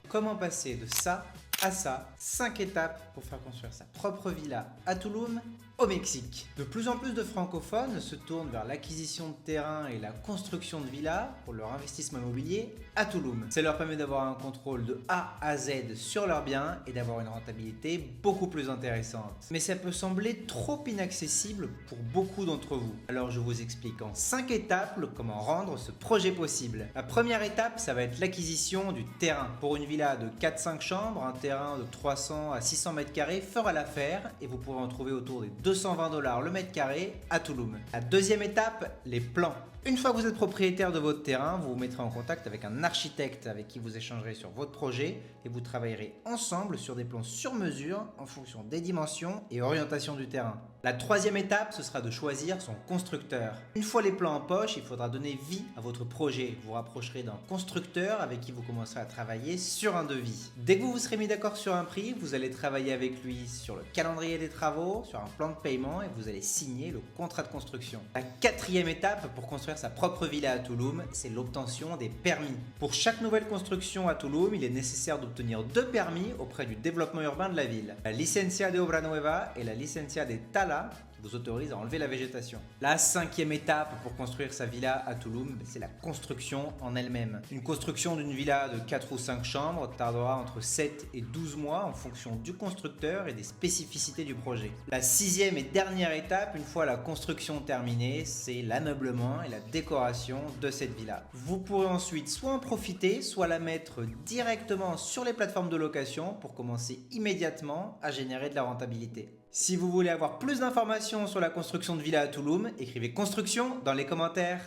Comment passer de ça à ça, 5 étapes pour faire construire sa propre villa à Tulum, au Mexique. De plus en plus de francophones se tournent vers l'acquisition de terrain et la construction de villas pour leur investissement immobilier à Tulum. Ça leur permet d'avoir un contrôle de A à Z sur leurs biens et d'avoir une rentabilité beaucoup plus intéressante. Mais ça peut sembler trop inaccessible pour beaucoup d'entre vous. Alors je vous explique en 5 étapes comment rendre ce projet possible. La première étape, ça va être l'acquisition du terrain. Pour une villa de 4-5 chambres, un terrain de 300 à 600 mètres carrés fera l'affaire et vous pourrez en trouver autour des 220 $ le mètre carré à Tulum. La deuxième étape, les plans. Une fois que vous êtes propriétaire de votre terrain, vous vous mettrez en contact avec un architecte avec qui vous échangerez sur votre projet et vous travaillerez ensemble sur des plans sur mesure en fonction des dimensions et orientation du terrain. La troisième étape, ce sera de choisir son constructeur. Une fois les plans en poche, il faudra donner vie à votre projet. Vous rapprocherez d'un constructeur avec qui vous commencerez à travailler sur un devis. Dès que vous vous serez mis d'accord sur un prix, vous allez travailler avec lui sur le calendrier des travaux, sur un plan de paiement et vous allez signer le contrat de construction. La quatrième étape pour construire sa propre villa à Tulum, c'est l'obtention des permis. Pour chaque nouvelle construction à Tulum, il est nécessaire d'obtenir 2 permis auprès du développement urbain de la ville. La Licencia de Obra Nueva et la Licencia de Tala qui vous autorise à enlever la végétation. La cinquième étape pour construire sa villa à Tulum, c'est la construction en elle-même. Une construction d'une villa de 4 ou 5 chambres tardera entre 7 et 12 mois en fonction du constructeur et des spécificités du projet. La sixième et dernière étape, une fois la construction terminée, c'est l'ameublement et la décoration de cette villa. Vous pourrez ensuite soit en profiter, soit la mettre directement sur les plateformes de location pour commencer immédiatement à générer de la rentabilité. Si vous voulez avoir plus d'informations sur la construction de villa à Tulum, écrivez construction dans les commentaires.